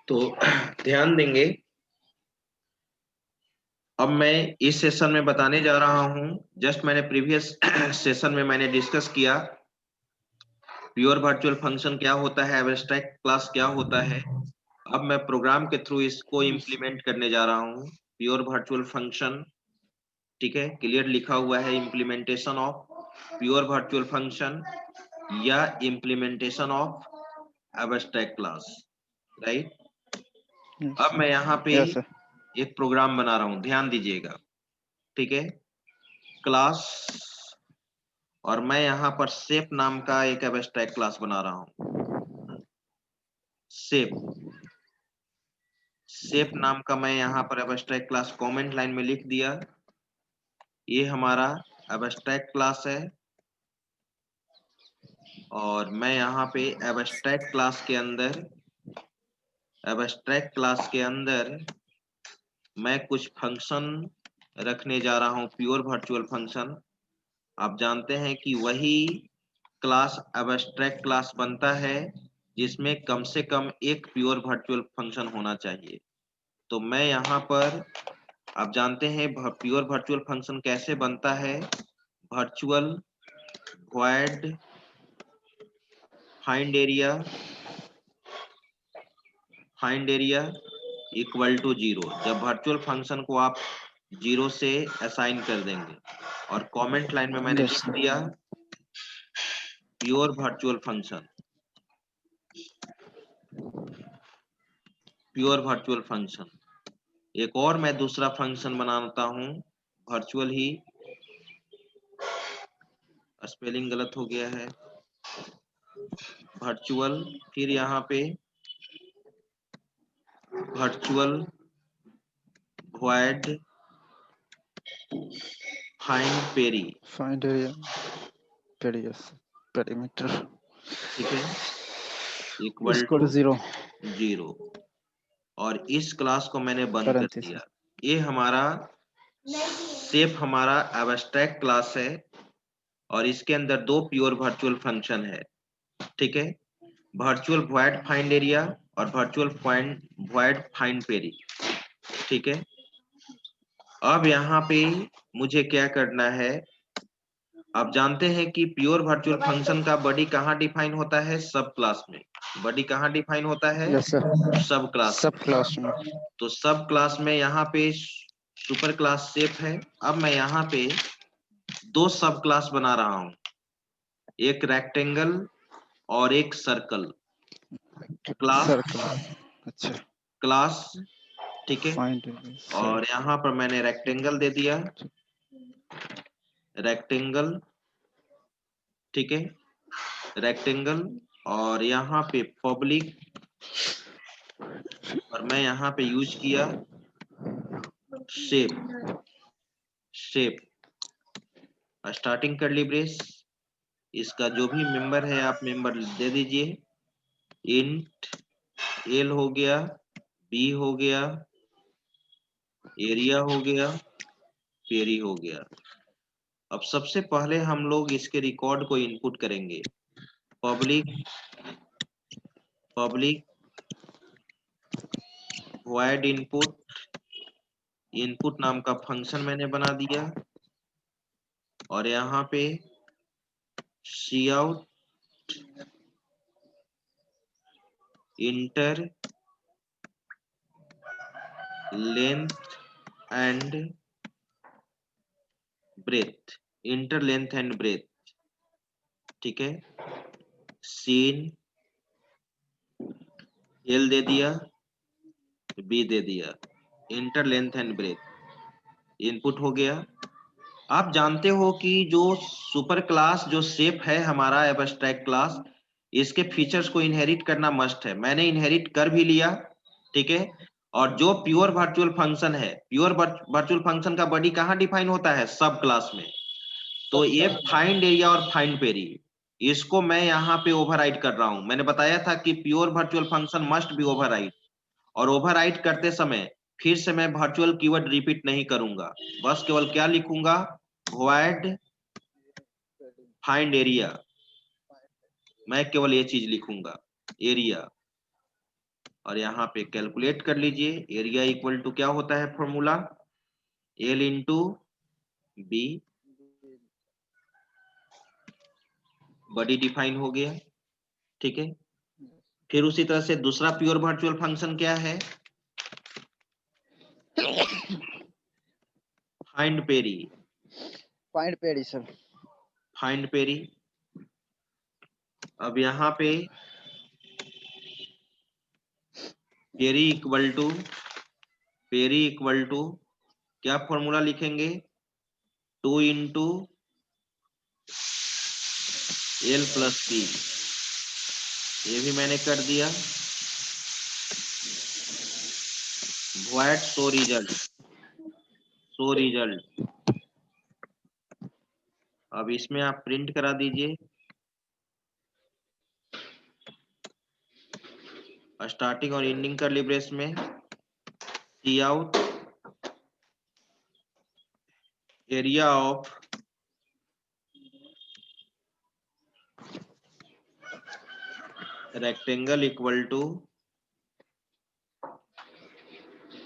तो ध्यान देंगे। अब मैं इस सेशन में बताने जा रहा हूं, जस्ट मैंने प्रीवियस सेशन में मैंने डिस्कस किया प्योर वर्चुअल फंक्शन क्या होता है, एब्स्ट्रैक्ट क्लास क्या होता है। अब मैं प्रोग्राम के थ्रू इसको इम्प्लीमेंट करने जा रहा हूं, प्योर वर्चुअल फंक्शन। ठीक है, क्लियर लिखा हुआ है implementation of pure virtual function या implementation of abstract class, right. अब मैं यहाँ पे यस सर। एक प्रोग्राम बना रहा हूँ, ध्यान दीजिएगा। ठीक है, क्लास, और मैं यहाँ पर शेप नाम का एक एब्स्ट्रैक्ट क्लास बना रहा हूँ। शेप शेप नाम का मैं यहाँ पर एब्स्ट्रैक्ट क्लास कमेंट लाइन में लिख दिया। ये हमारा एब्स्ट्रैक्ट क्लास है, और मैं यहाँ पे एब्स्ट्रैक्ट क्लास के अंदर मैं कुछ फंक्शन रखने जा रहा हूँ, प्योर वर्चुअल फंक्शन। आप जानते हैं कि वही क्लास एब्स्ट्रैक्ट क्लास बनता है जिसमें कम से कम एक प्योर वर्चुअल फंक्शन होना चाहिए। तो मैं यहाँ पर, आप जानते हैं प्योर वर्चुअल फंक्शन कैसे बनता है। Virtual void find area equal to 0, जब वर्चुअल फंक्शन को आप 0 से असाइन कर देंगे। और कमेंट लाइन में मैंने यस लिख सर। दिया प्योर वर्चुअल फंक्शन। एक और मैं दूसरा फंक्शन बनाता हूं, वर्चुअल ही, स्पेलिंग गलत हो गया है, वर्चुअल, फिर यहाँ पे वर्चुअल वॉइड फाइंड पेरीमीटर ठीक है, इक्वल इक्वल टू टू 0 0, और इस क्लास को मैंने बंद कर पैरेंथेसिस। दिया। ये हमारा शेप हमारा एब्स्ट्रैक्ट क्लास है, और इसके अंदर दो प्योर वर्चुअल फंक्शन है। ठीक है, वर्चुअल वॉइड फाइंड एरिया और वर्चुअल वॉइड फाइंड पेरी। ठीक है, अब यहाँ पे मुझे क्या करना है। आप जानते हैं कि प्योर वर्चुअल फंक्शन का बॉडी कहाँ डिफाइन होता है, सब क्लास में। बॉडी कहाँ डिफाइन होता है, यस सर। सब क्लास सब में। क्लास में। तो सब क्लास में यहाँ पे सुपर क्लास शेप है। अब मैं यहाँ पे दो सब क्लास बना रहा हूँ, एक रेक्टेंगल और एक सर्कल क्लास। सर्कल। अच्छा। क्लास, ठीक है, फाइंड सर। और यहाँ पर मैंने रेक्टेंगल दे दिया, रेक्टेंगल। ठीक है, रेक्टेंगल, और यहाँ पे पब्लिक, और मैं यहाँ पे यूज किया शेप स्टार्टिंग कर्ली ब्रेस। इसका जो भी मेंबर है आप मेंबर दे दीजिए। इंट एल हो गया, बी हो गया, एरिया हो गया, पेरी हो गया। अब सबसे पहले हम लोग इसके रिकॉर्ड को इनपुट करेंगे। पब्लिक वॉइड इनपुट नाम का फंक्शन मैंने बना दिया, और यहाँ पे cout enter length and breadth, ठीक है, सीन एल दे दिया, बी दे दिया, enter length and breadth input हो गया। आप जानते हो कि जो सुपर क्लास जो शेप है हमारा एब्स्ट्रैक्ट क्लास, इसके फीचर्स को इनहेरिट करना मस्ट है। मैंने इनहेरिट कर भी लिया, ठीक है। और जो प्योर वर्चुअल फंक्शन है, प्योर वर्चुअल फंक्शन का बॉडी कहाँ डिफाइन होता है, सब क्लास में। तो ये फाइंड एरिया और फाइंड पेरी, इसको मैं यहाँ पे ओवरराइड कर रहा हूं। मैंने बताया था कि pure virtual function must be override, और ओवरराइड करते समय फिर से मैं वर्चुअल कीवर्ड रिपीट नहीं करूंगा, बस केवल क्या लिखूंगा, वॉइड फाइंड एरिया। मैं केवल ये चीज लिखूंगा, एरिया। और यहाँ पे कैलकुलेट कर लीजिए। एरिया इक्वल टू क्या होता है formula, L into B, body define हो गया, ठीक है। फिर उसी तरह से दूसरा प्योर वर्चुअल फंक्शन क्या है, find peri, find peri sir. Find peri. अब यहाँ पे पेरी इक्वल टू क्या फॉर्मूला लिखेंगे, 2 इंटू एल प्लस बी, ये भी मैंने कर दिया। Void show result. अब इसमें आप प्रिंट करा दीजिए, स्टार्टिंग और एंडिंग कर्ली ब्रेस में, cout area of rectangle equal to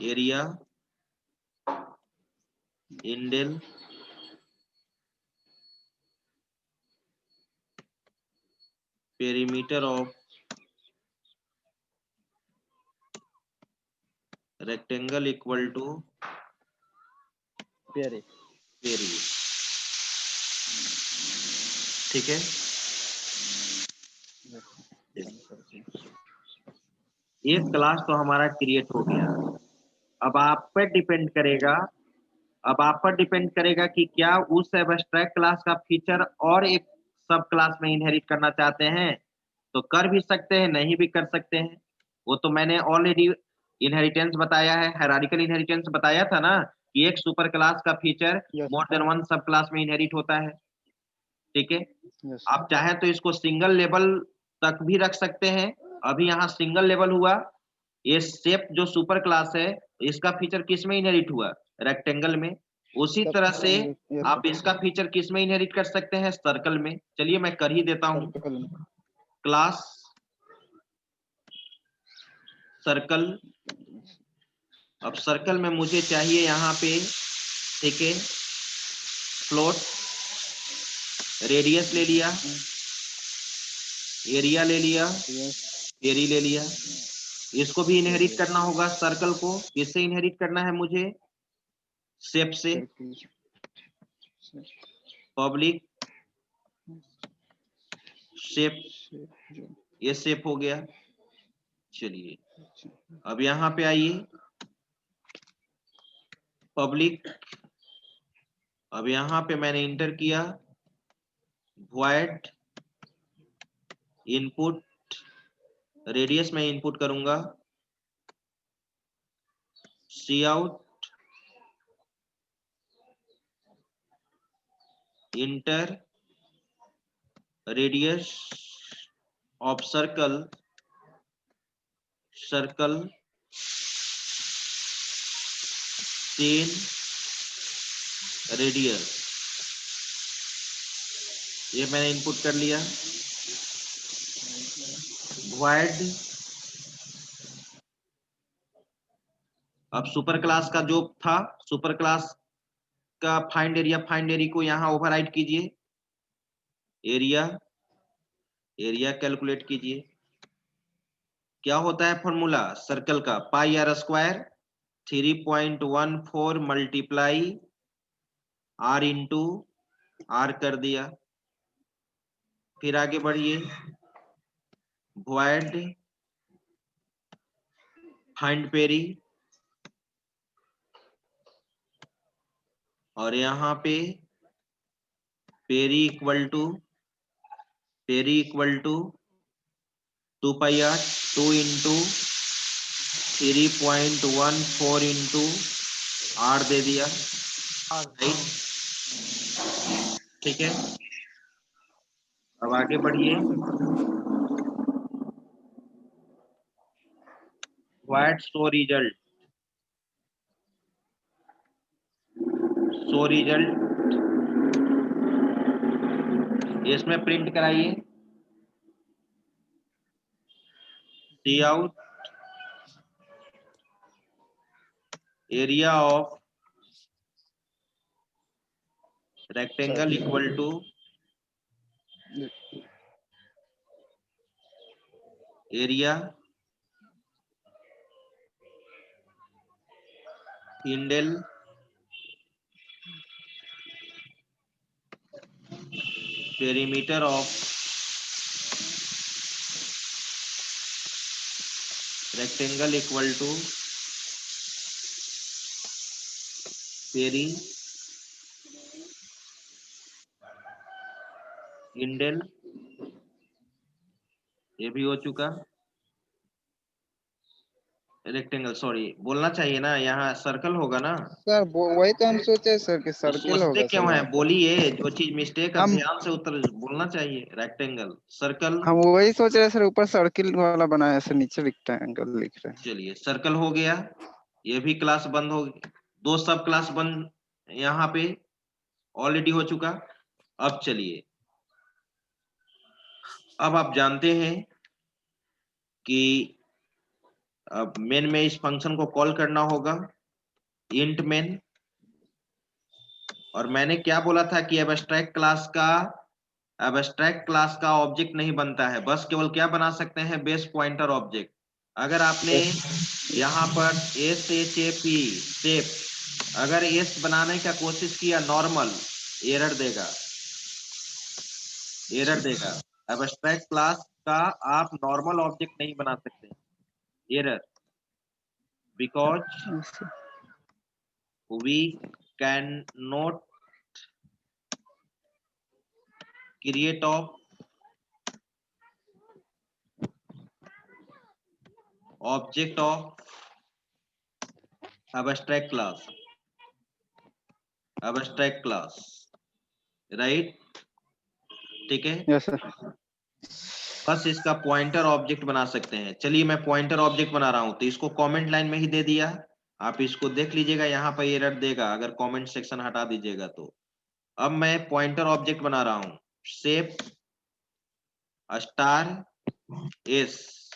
area endl perimeter of rectangle equal to peri. Peri, ठीक है। एक क्लास तो हमारा क्रिएट हो गया। अब आप पर डिपेंड करेगा, कि क्या उस एब्स्ट्रैक्ट क्लास का फीचर और एक सब क्लास में इनहेरिट करना चाहते हैं तो कर भी सकते हैं, नहीं भी कर सकते हैं। वो तो मैंने ऑलरेडी इनहेरिटेंस बताया है, हायरार्किकल इनहेरिटेंस बताया था ना, कि एक सुपर क्लास का feature yes more than one सब क्लास में इनहेरिट होता है, ठीक है। यस आप चाहे तो इसको सिंगल लेवल तक भी रख सकते हैं। अभी यहाँ सिंगल लेवल हुआ, ये शेप जो सुपर क्लास है इसका फीचर किस में इनहेरिट हुआ, रेक्टेंगल में। उसी तरह से आप इसका फीचर किस में इनहेरिट कर सकते हैं, सर्कल में। चलिए मैं कर ही देता हूं, क्लास सर्कल। अब सर्कल में मुझे चाहिए यहाँ पे, ठीक है, फ्लोट, रेडियस ले लिया, एरिया ले लिया, एरी ले लिया। इसको भी इनहेरिट करना होगा, सर्कल को किससे इनहेरिट करना है मुझे, शेप से, पब्लिक शेप, ये शेप हो गया। चलिए अब यहाँ पे आइए, पब्लिक। अब यहाँ पे मैंने इंटर किया, वॉइड इनपुट, रेडियस में इनपुट करूंगा, cout enter radius of circle cin radius, ये मैंने इनपुट कर लिया। वॉइड, अब सुपर क्लास का जो था, सुपर क्लास का फाइंड एरिया को यहाँ ओवरराइड कीजिए, एरिया कैलकुलेट कीजिए। क्या होता है फॉर्मूला सर्कल का, pi R square 3.14 multiply R into R कर दिया। फिर आगे बढ़िए, वॉइड फाइंड पेरी, और यहाँ पे peri equal to 2 pi R, 2 into 3.14 into R दे दिया, राइट, ठीक है। अब आगे बढ़िए, व्हाट शो रिजल्ट, इसमें प्रिंट कराइए, cout area of rectangle equal to area endl perimeter of rectangle equal to peri endl, ये भी हो चुका। रेक्टेंगल, सॉरी बोलना चाहिए ना, यहाँ सर्कल होगा ना। सर वही तो हम सोचे सर कि तो सर्किल सोचते होगा क्यों सर है, यहाँ पर। बोलिए जो चीज मिस्टेक है हम ध्यान से उत्तर बोलना चाहिए। रेक्टेंगल, सर्कल, हम वही सोच रहे हैं सर, ऊपर सर्किल वाला बनाया सर, नीचे रेक्टेंगल लिख रहे हैं। चलिए सर्कल हो गया, ये भी क्लास बंद हो गई, दो सब क्लास बंद यहाँ पे ऑलरेडी हो चुका। अब चलिए, अब आप जानते हैं कि अब मेन में इस फंक्शन को कॉल करना होगा, इंट मेन। और मैंने क्या बोला था कि एब्स्ट्रैक्ट क्लास का ऑब्जेक्ट नहीं बनता है, बस केवल क्या बना सकते हैं, बेस पॉइंटर ऑब्जेक्ट। अगर आपने यहाँ पर शेप अगर एस बनाने का कोशिश किया नॉर्मल, एरर देगा। एब्स्ट्रैक्ट क्लास का आप नॉर्मल ऑब्जेक्ट नहीं बना सकते, error, because we can not create of object of abstract class, right, ठीक है। Yes sir. बस इसका पॉइंटर ऑब्जेक्ट बना सकते हैं। चलिए मैं पॉइंटर ऑब्जेक्ट बना रहा हूं, तो इसको कमेंट लाइन में ही दे दिया, आप इसको देख लीजिएगा, यहाँ पर एरर देगा अगर कमेंट सेक्शन हटा दीजिएगा तो। अब मैं पॉइंटर ऑब्जेक्ट बना रहा हूं, शेप स्टार एस,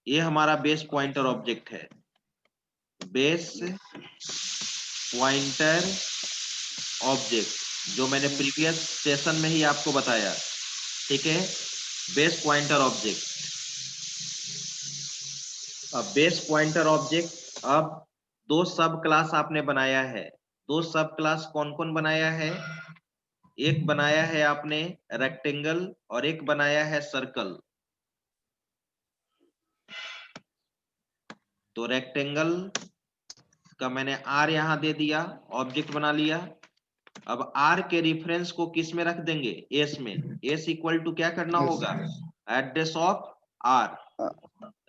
ये हमारा बेस पॉइंटर ऑब्जेक्ट है, बेस पॉइंटर ऑब्जेक्ट, जो मैंने प्रीवियस सेशन में ही आपको बताया, ठीक है। बेस पॉइंटर ऑब्जेक्ट, अब बेस पॉइंटर ऑब्जेक्ट, अब दो सब क्लास आपने बनाया है। दो सब क्लास कौन कौन बनाया है, एक बनाया है आपने रेक्टेंगल और एक बनाया है सर्कल। तो रेक्टेंगल का मैंने आर यहां दे दिया, ऑब्जेक्ट बना लिया। अब आर के रिफरेंस को किस में रख देंगे, एस में। एस इक्वल टू क्या करना यस होगा, एड्रेस ऑफ आर,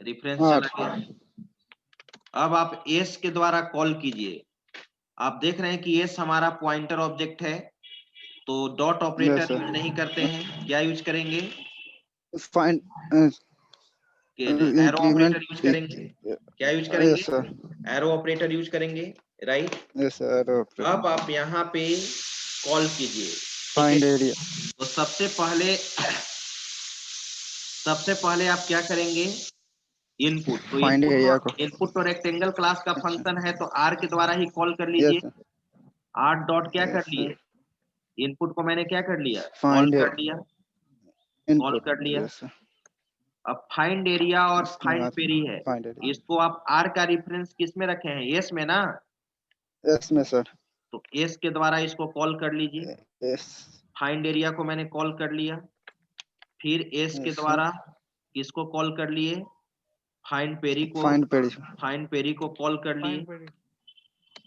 रिफरेंस चला 8। गया। अब आप एस के द्वारा कॉल कीजिए, आप देख रहे हैं कि एस हमारा पॉइंटर ऑब्जेक्ट है, तो dot yes operator use sir. नहीं करते हैं, क्या यूज करेंगे, find arrow operator use increment. करेंगे। क्या यूज करेंगे, yes sir. Arrow operator use करेंगे, राइट। Yes sir. अब आप यहाँ पे कॉल कीजिए, ठीक है। Find area. तो सबसे पहले आप क्या करेंगे, इनपुट। तो फाइंड एरिया को। इनपुट तो रेक्टेंगल क्लास का अच्छा। फंक्शन है, तो आर के द्वारा ही कॉल कर लीजिए। Yes sir. आर डॉट क्या कर यस लिए, सर। इनपुट को मैंने क्या कर लिया, कॉल फाइंड कर लिया, कॉल इनपुट। कर लिया। Yes sir. अब फाइंड एरिया और इसके फाइंड बाद पेरी है, फाइंड एरिया। इसको आप आर का रिफरेंस किस में रखे हैं, एस में ना। यस में सर। तो एस के द्वारा इसको कॉल कर लीजिए। यस। फाइंड एरिया को मैंने कॉल कर लिया, फिर एस के यस सर। द्वारा किसको कॉल कर लिए, फाइंड पेरी को। Find peri. फाइंड पेरी को कॉल कर लिए।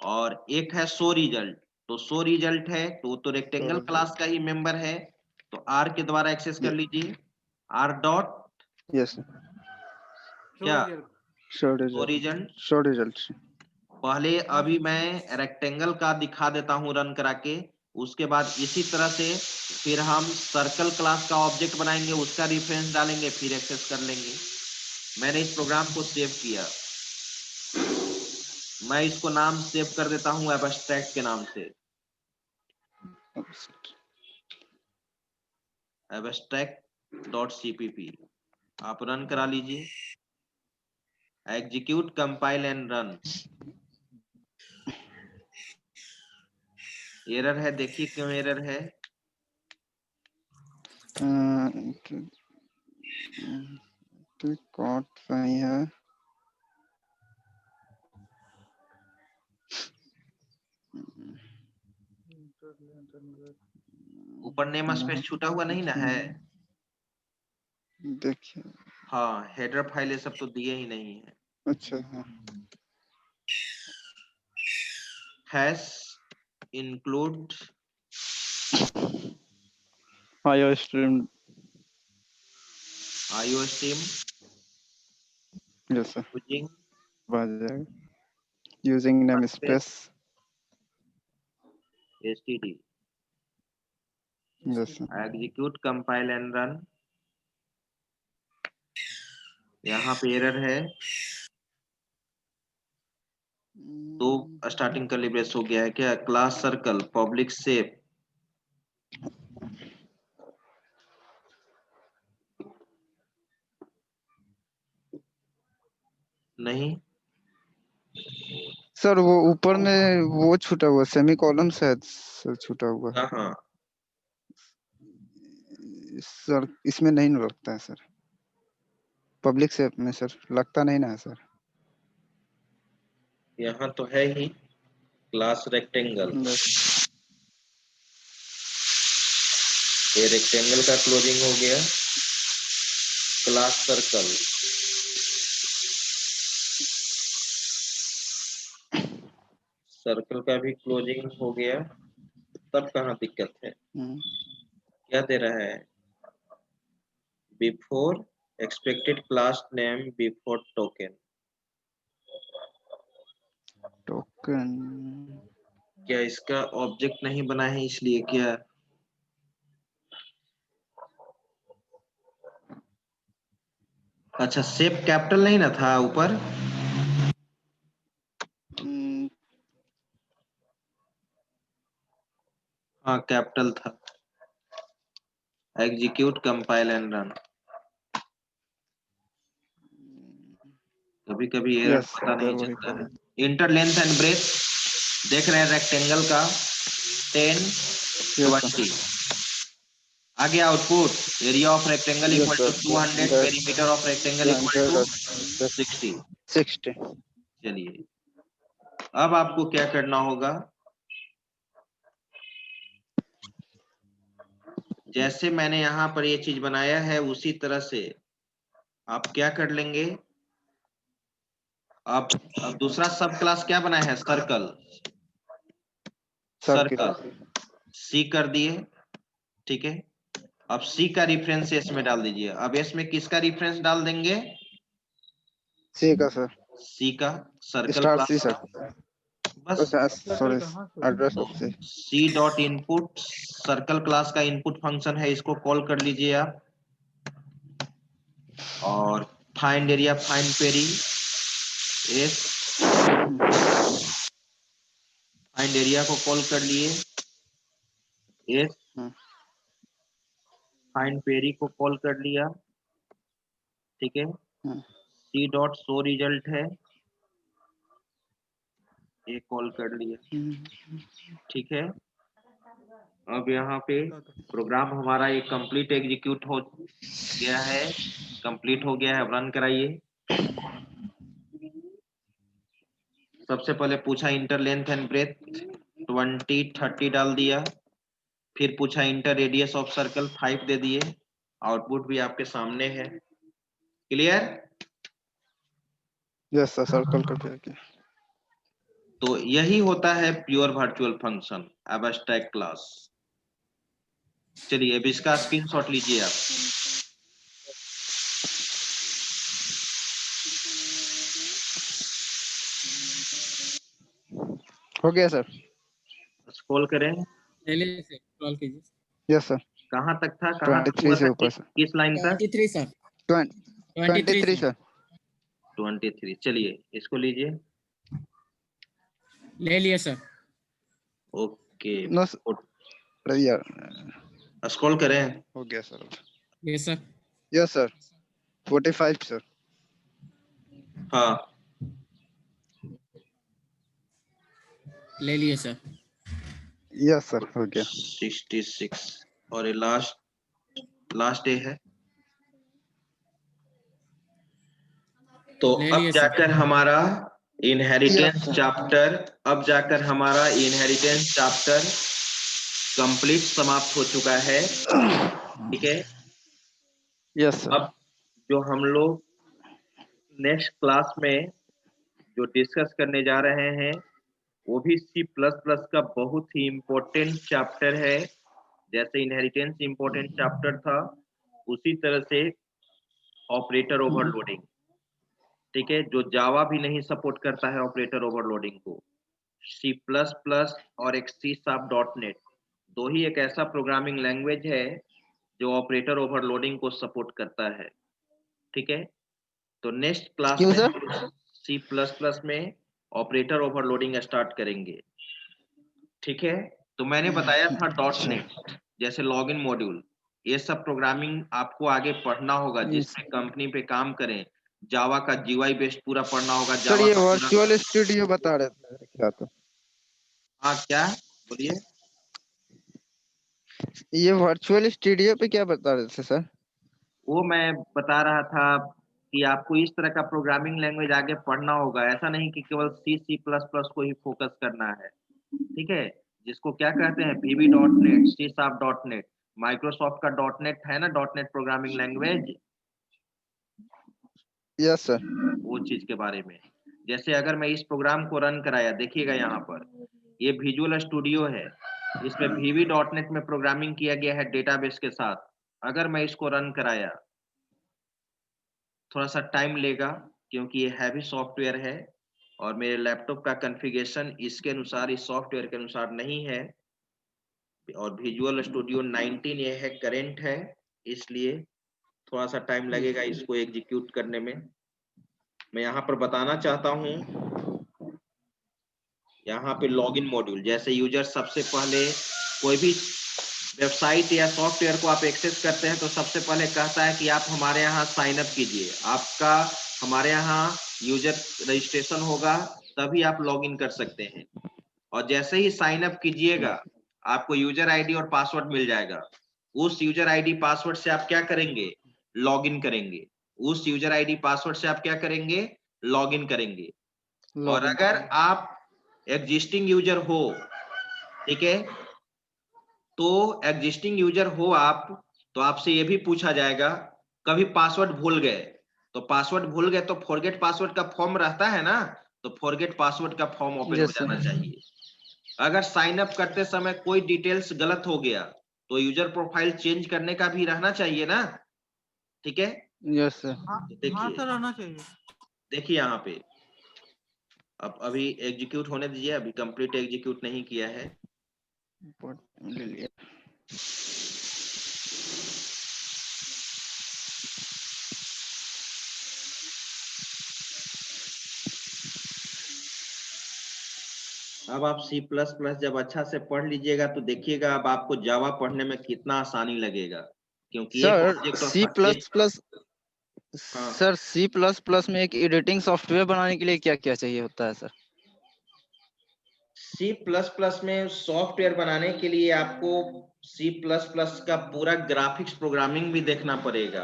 और एक है शो रिजल्ट, तो शो रिजल्ट है तो रेक्टेंगल क्लास का ही मेंबर है, तो आर के द्वारा एक्सेस कर लीजिए। R dot S. क्या, show show result. Result. Show result. पहले अभी मैं रेक्टेंगल का दिखा देता हूं रन करा के, उसके बाद इसी तरह से फिर हम सर्कल क्लास का ऑब्जेक्ट बनाएंगे, उसका रिफरेंस डालेंगे, फिर एक्सेस कर लेंगे। मैंने इस प्रोग्राम को सेव किया, मैं इसको नाम सेव कर देता हूं एब्स्ट्रैक्ट के नाम से, abstract.cpp। आप रन करा लीजिए, execute compile and run. Error है, देखिए क्यों एरर है। कोड सही है। ऊपर नेम स्पेस छूटा हुआ नहीं ना है। देखिए, हाँ, हेडर फाइल ये सब तो दिए ही नहीं है। अच्छा हाँ। Hash include IO stream IO stream जैसा using आ जाएगा। यूजिंग नेम स्पेस std जैसा। execute compile and run। यहाँ पे एरर है तो स्टार्टिंग का लिब्रेस हो गया है क्या। क्लास सर्कल पब्लिक सेफ नहीं। सर वो ऊपर में वो छूटा हुआ सेमी कॉलम शायद सर छूटा हुआ है। हाँ सर इसमें नहीं लगता है सर, पब्लिक से में सर लगता नहीं ना है सर। यहाँ तो है ही क्लास रेक्टेंगल। ये रेक्टेंगल का क्लोजिंग हो गया। क्लास सर्कल सर्कल का भी क्लोजिंग हो गया। तब कहाँ दिक्कत है, क्या दे रहा है। Before expected class name before token. Token क्या इसका ऑब्जेक्ट नहीं बना है इसलिए क्या। अच्छा, शेप कैपिटल नहीं ना था ऊपर। हाँ कैपिटल था। Execute compile and run. कभी कभी एरर पता नहीं चलता है। इंटर लेंथ एंड ब्रेथ देख रहे हैं रेक्टेंगल का 10 20। आगे output area of rectangle equal to 200, perimeter of rectangle equal to 60। चलिए अब आपको क्या करना होगा, जैसे मैंने यहाँ पर ये चीज बनाया है उसी तरह से आप क्या कर लेंगे। अब दूसरा सब क्लास क्या बनाया है, सर्कल। सर्कल सी कर दिए, ठीक है। अब सी का रिफरेंस एस में डाल दीजिए। अब एस में किसका रिफरेंस डाल देंगे, सी का सर, सी का circle star C class sir. का। बस sorry address of C. C dot input circle class का इनपुट फंक्शन है, इसको कॉल कर लीजिए आप। और find area find peri S find area को कॉल कर लिए, एस फाइंड पेरी को कॉल कर लिया, ठीक है। सी डॉट शो रिजल्ट है, ये कॉल कर लिया, ठीक है। अब यहाँ पे प्रोग्राम हमारा ये कंप्लीट एग्जीक्यूट हो गया है, कंप्लीट हो गया है। अब रन कराइए। सबसे पहले पूछा इंटर लेंथ एंड ब्रेथ 20 30 डाल दिया, फिर पूछा इंटर रेडियस ऑफ सर्कल 5 दे दिए। आउटपुट भी आपके सामने है, क्लियर। यस सर, सर्कल कर दिया। तो यही होता है pure virtual function abstract class. चलिए अब इसका स्क्रीनशॉट लीजिए आप। हो गया सर, स्क्रॉल करें। पहले से कॉल कीजिए। Yes sir. कहाँ तक था, कहाँ तक 23 हुआ से था, ऊपर सर। किस लाइन तक। 23 सर, 23 सर। 23। चलिए इसको लीजिए। ले लिए सर। ओके नो यार, स्क्रॉल करें। हो गया sir. Yes sir. Yes sir, 45 sir. हाँ ले लिए सर। यस सर, हो गया। 66 और ये लास्ट डे है। तो ले अब लिए सर। जाकर हमारा inheritance Yes, sir. Chapter complete समाप्त हो चुका है। ठीक है, यस सर। अब जो हम लोग नेक्स्ट क्लास में जो डिस्कस करने जा रहे हैं वो भी C++ का बहुत ही इम्पोर्टेंट चैप्टर है। जैसे इनहेरिटेंस इम्पोर्टेंट चैप्टर था उसी तरह से ऑपरेटर ओवरलोडिंग। ठीक है, जो जावा भी नहीं सपोर्ट करता है ऑपरेटर ओवरलोडिंग को, C++ और एक C#.NET दो ही एक ऐसा प्रोग्रामिंग लैंग्वेज है जो ऑपरेटर ओवरलोडिंग को सपोर्ट करता है। ठीक है, तो नेक्स्ट क्लास क्यों में सर? हम C++ में ऑपरेटर ओवरलोडिंग स्टार्ट करेंगे। ठीक है, तो मैंने बताया था .NET जैसे लॉगिन मॉड्यूल, ये सब प्रोग्रामिंग आपको आगे पढ़ना होगा जिसमें कंपनी पे काम करें। जावा का GUI बेस्ड पूरा पढ़ना होगा। सर जावा ये का पूरा, वर्चुअल स्टूडियो बता रहे थे क्या? तो हाँ क्या बोलिए? ये वर्चुअल स्टूडियो पे क्या बता रहे थे सर? वो मैं बता रहा था कि आपको इस तरह का प्रोग्रामिंग लैंग्वेज आगे पढ़ना होगा। ऐसा नहीं कि केवल C++ को ही फोकस करना है। ठीक है, जिसको क्या कहते हैं VB.NET, C#.NET, माइक्रोसॉफ्ट का .NET है ना, .NET programming language, yes sir. वो चीज के बारे में। जैसे अगर मैं इस प्रोग्राम को रन कराया, देखिएगा यहाँ पर ये विजुअल स्टूडियो है, इसमें VB.NET में प्रोग्रामिंग किया गया है डेटाबेस के साथ। अगर मैं इसको रन कराया, थोड़ा सा टाइम लेगा क्योंकि ये हैवी सॉफ्टवेयर है और मेरे लैपटॉप का कॉन्फ़िगरेशन इसके अनुसार, इस सॉफ्टवेयर के अनुसार नहीं है। और विजुअल स्टूडियो 19 ये है, करंट है, इसलिए थोड़ा सा टाइम लगेगा इसको एग्जीक्यूट करने में। मैं यहाँ पर बताना चाहता हूँ, यहाँ पे लॉगिन मॉड्यूल, जैसे यूजर सबसे पहले कोई भी वेबसाइट या सॉफ्टवेयर को आप एक्सेस करते हैं तो सबसे पहले कहता है कि आप हमारे यहाँ साइन अप कीजिए। आपका हमारे यहाँ यूजर रजिस्ट्रेशन होगा तभी आप लॉगिन कर सकते हैं। और जैसे ही साइन अप कीजिएगा आपको यूजर आईडी और पासवर्ड मिल जाएगा। उस यूजर आईडी पासवर्ड से आप क्या करेंगे? लॉगिन करेंगे। उस यूजर आईडी पासवर्ड से आप क्या करेंगे? लॉगिन करेंगे। और अगर आप एग्जिस्टिंग यूजर हो, ठीक है, तो एग्जिस्टिंग यूजर हो आप, तो आपसे ये भी पूछा जाएगा कभी पासवर्ड भूल गए, तो पासवर्ड भूल गए तो फॉरगेट पासवर्ड का फॉर्म रहता है ना, तो फॉरगेट पासवर्ड का फॉर्म ओपन हो यस जाना सर। चाहिए। अगर साइन अप करते समय कोई डिटेल्स गलत हो गया तो यूजर प्रोफाइल चेंज करने का भी रहना चाहिए ना। ठीक है, यस सर। तो देखिए, रहना चाहिए। देखिए यहाँ पे अब अभी एग्जीक्यूट होने दीजिए, अभी कंप्लीट एग्जीक्यूट नहीं किया है। ले लिया। अब आप C++ जब अच्छा से पढ़ लीजिएगा तो देखिएगा अब आपको जावा पढ़ने में कितना आसानी लगेगा, क्योंकि एक सर ऑब्जेक्ट और सी प्लस प्लस हाँ, सर C++ में एक एडिटिंग सॉफ्टवेयर बनाने के लिए क्या क्या चाहिए होता है सर? C++ में सॉफ्टवेयर बनाने के लिए आपको C++ का पूरा ग्राफिक्स प्रोग्रामिंग भी देखना पड़ेगा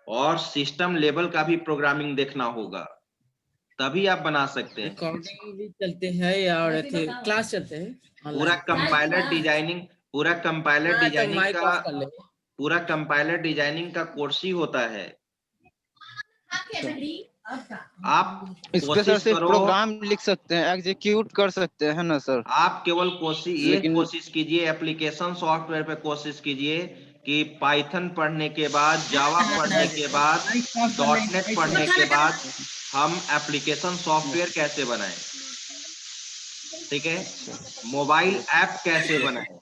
और सिस्टम लेवल का भी प्रोग्रामिंग देखना होगा, तभी आप बना सकते हैं। रिकॉर्डिंग भी चलते हैं या और क्लास चलते हैं पूरा ऑनलाइन? कंपाइलर डिजाइनिंग, पूरा कंपाइलर हाँ, तो डिजाइनिंग माइक का, ऑफ कर ले। पूरा कंपाइलर डिजाइनिंग का कोर्स ही होता है। आप इस पे सर कोशिश सिर्फ करो, प्रोग्राम लिख सकते हैं, एग्जीक्यूट कर सकते हैं ना सर? आप केवल लेकिन कोशिश कीजिए, एप्लीकेशन सॉफ्टवेयर पे कोशिश कीजिए कि पाइथन पढ़ने के बाद, जावा पढ़ने के बाद, .NET पढ़ने के बाद हम एप्लीकेशन सॉफ्टवेयर कैसे बनाएं, ठीक है, मोबाइल ऐप कैसे बनाएं,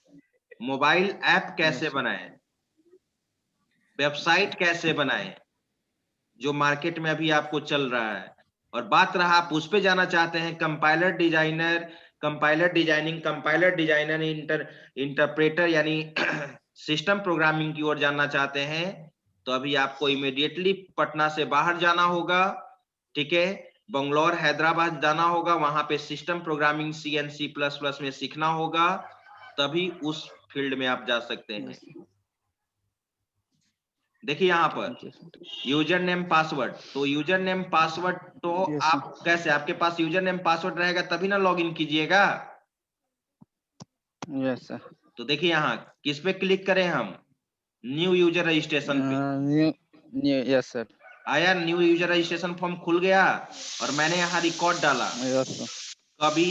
मोबाइल ऐप कैसे बनाएं, वेबसाइट कैसे बनाएं, जो मार्केट में अभी आपको चल रहा है। और बात रहा आप उस पे जाना चाहते हैं compiler designer, compiler designer interpreter यानी सिस्टम प्रोग्रामिंग की ओर जानना चाहते हैं, तो अभी आपको इमीडिएटली पटना से बाहर जाना होगा। ठीक है, बंगलौर हैदराबाद जाना होगा, वहां पे system programming C and C++ में सीखना होगा। तभी उस फील्ड में आप जा सकते हैं। Yes, देखिए यहाँ पर yes, sir. User name password, तो यूजर नेम पासवर्ड तो Yes, आप कैसे, आपके पास यूजर नेम पासवर्ड रहेगा तभी ना लॉगिन कीजिएगा। Yes, sir. तो देखिए यहाँ किस पे क्लिक करें हम, न्यू यूजर रजिस्ट्रेशन पे Yes, sir. आया, न्यू यूजर रजिस्ट्रेशन फॉर्म खुल गया और मैंने यहाँ रिकॉर्ड डाला Yes, sir. कभी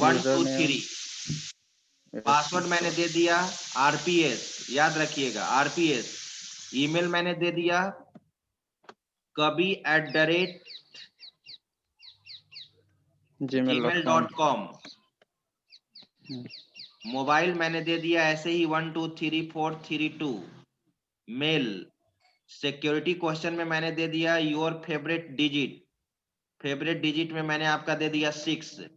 1 2 Username. 3, Yes, पासवर्ड मैंने दे दिया आरपीएस, याद रखिएगा आरपीएस, ईमेल मैंने दे दिया कभी @gmail.com, मोबाइल मैंने दे दिया ऐसे ही 123432, मेल, सिक्योरिटी क्वेश्चन में मैंने दे दिया योर फेवरेट डिजिट में मैंने आपका दे दिया 6,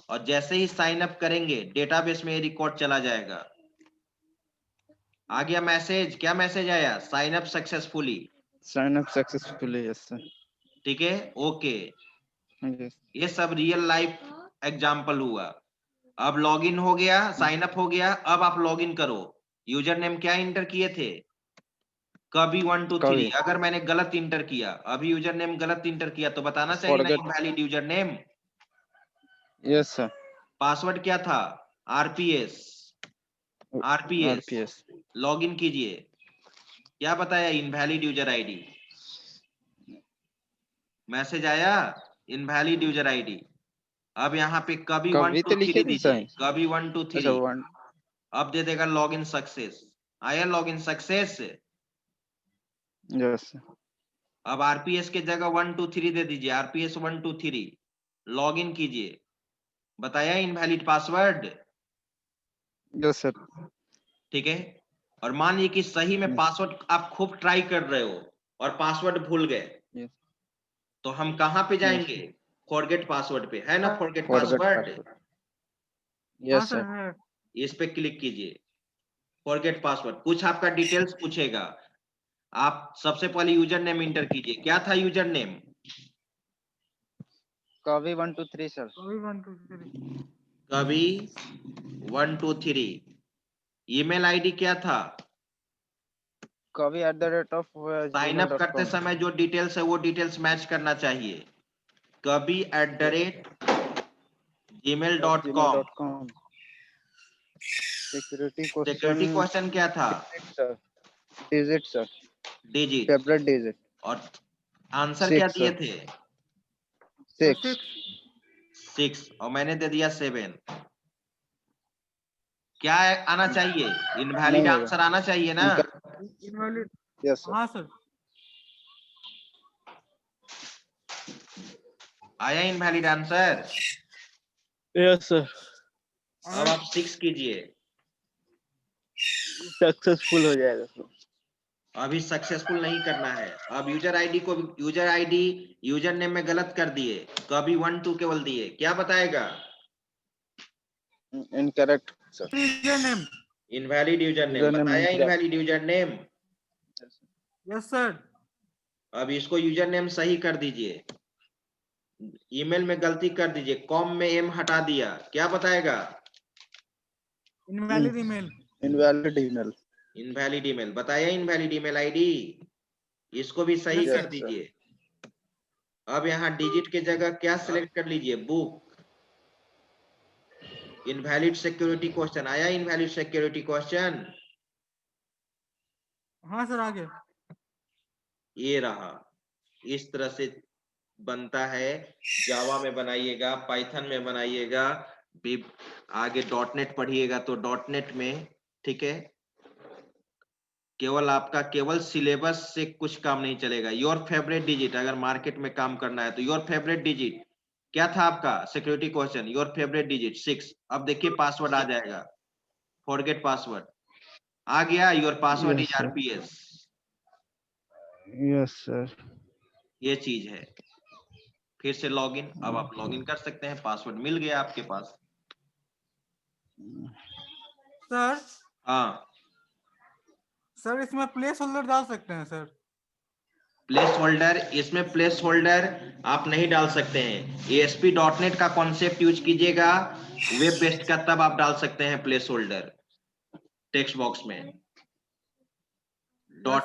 और जैसे ही साइन अप करेंगे डेटाबेस में ये रिकॉर्ड चला जाएगा। आ गया मैसेज, क्या मैसेज आया, sign up successfully, Sign up successfully. Yes, sir. ठीक है, ओके। Yes. ये सब रियल लाइफ एग्जाम्पल हुआ। अब लॉगिन हो गया, साइन अप हो गया, अब आप लॉगिन करो। यूजर नेम क्या इंटर किए थे, कभी 1 2 3। कभी. अगर मैंने गलत इंटर किया, अभी यूजर नेम गलत इंटर किया तो बताना चाहिए ना, Forget. Invalid user name. Yes, sir. Password क्या था, आरपीएस, RPS. लॉगिन कीजिए, क्या बताया, इनवैलिड यूजर आईडी, मैसेज आया इनवैलिड यूजर आईडी। अब यहाँ पे कभी 1 कभी 2 तो लिखे 3 थे दीजिए, सर. कभी 1 2 अच्छा 3, 1. अब दे देगा लॉगिन सक्सेस, आया लॉगिन सक्सेस। Yes, sir. अब आरपीएस के जगह 1 2 3 दे दीजिए, आरपीएस 1 2 3, लॉगिन कीजिए, बताया इनवैलिड पासवर्ड, Yes, sir. ठीक है। और मान लीजिए कि सही में Yes. पासवर्ड आप खूब ट्राई कर रहे हो और पासवर्ड भूल गए, Yes. तो हम कहाँ पे जाएंगे, फॉरगेट पासवर्ड पे, है ना forget Forget password, password. Yes, sir. इस पे क्लिक कीजिए, फॉरगेट पासवर्ड, कुछ आपका डिटेल्स पूछेगा, आप सबसे पहले यूजर नेम इंटर कीजिए, क्या था यूजर नेम, कभी 1 2 3 sir. कभी 1 2 3, ईमेल आईडी क्या था, कभी @of साइन अप करते gmail.com. समय जो डिटेल्स है वो डिटेल्स मैच करना चाहिए, कभी @gmail.com, gmail.com. Security security question. Question क्या था, Sir. Digit sir. Digit, Favorite digit. और आंसर 6 क्या sir. दिए थे, 6. 6, और मैंने दे दिया 7। क्या आना चाहिए, इनवैलिड नहीं आंसर आना चाहिए ना, इनवैलिड, Yes sir. हाँ सर, आया इनवैलिड आंसर। Yes sir. अब आप 6 कीजिए, सक्सेसफुल हो जाएगा sir. अभी सक्सेसफुल नहीं करना है, अब यूजर आईडी यूजर नेम में गलत कर दिए, कभी 1 2 केवल दिए, क्या बताएगा, Incorrect sir. Username, invalid user name, Username बताया incorrect. Invalid user name. Yes sir, अब इसको यूजर नेम सही कर दीजिए, ईमेल में गलती कर दीजिए, कॉम में एम हटा दिया, क्या बताएगा, invalid email, Invalid email. Invalid email, बताया इनवैलिड ईमेल आईडी, इसको भी सही Yes, कर sir. दीजिए। अब यहाँ डिजिट के जगह क्या सिलेक्ट कर लीजिए, बुक, इनवैलिड सिक्योरिटी क्वेश्चन, आया इनवैलिड सिक्योरिटी क्वेश्चन, हाँ सर आगे, ये रहा, इस तरह से बनता है, जावा में बनाइएगा, पाइथन में बनाइएगा, आगे डॉटनेट पढ़िएगा तो डॉटनेट में, ठीक है। केवल आपका केवल सिलेबस से कुछ काम नहीं चलेगा। योर फेवरेट डिजिट, अगर मार्केट में काम करना है तो योर फेवरेट डिजिट क्या था आपका, security question, your favourite digit 6। अब देखिए पासवर्ड आ जाएगा, फॉरगेट पासवर्ड आ गया, your password is RPS, Yes sir. ये चीज है। फिर से लॉगिन, अब आप लॉगिन कर सकते हैं, पासवर्ड मिल गया आपके पास। सर हाँ, सर इसमें प्लेस होल्डर डाल सकते हैं सर, प्लेस होल्डर, इसमें प्लेस होल्डर आप नहीं डाल सकते हैं, ASP.NET का कॉन्सेप्ट यूज कीजिएगा, वेब बेस्ड का तब आप डाल सकते हैं प्लेस होल्डर टेक्स्ट बॉक्स में।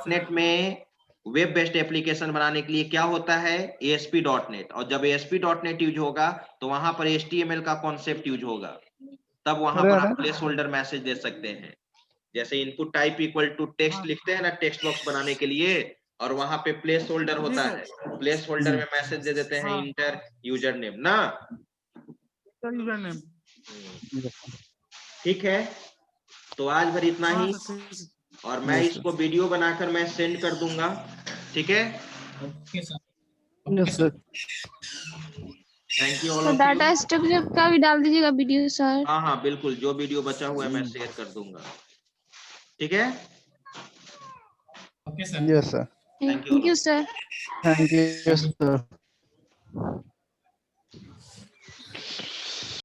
.NET में वेब बेस्ड एप्लीकेशन बनाने के लिए क्या होता है, ASP.NET, और जब ASP.NET यूज होगा तो वहां पर HTML का कॉन्सेप्ट यूज होगा, तब वहां पर आप प्लेस होल्डर मैसेज दे सकते हैं। जैसे input type equal to text लिखते हैं ना टेक्स्ट बॉक्स बनाने के लिए, और वहां पे प्लेस होल्डर होता है, प्लेस होल्डर में मैसेज दे देते हैं इंटर यूजर नेम ना, यूजर नेम। ठीक है। तो आज भर इतना ही, और मैं Yes, इसको वीडियो बनाकर मैं सेंड कर दूंगा, ठीक है। Yes, sir. Thank you all तो ऑफ डाटा यू। स्ट्रक्चर का भी डाल दीजिएगा वीडियो सर। हाँ हाँ बिल्कुल, जो वीडियो बचा हुआ है मैं शेयर कर दूंगा, ठीक है। Yes, sir. Thank you thank you sir. Thank you, sir.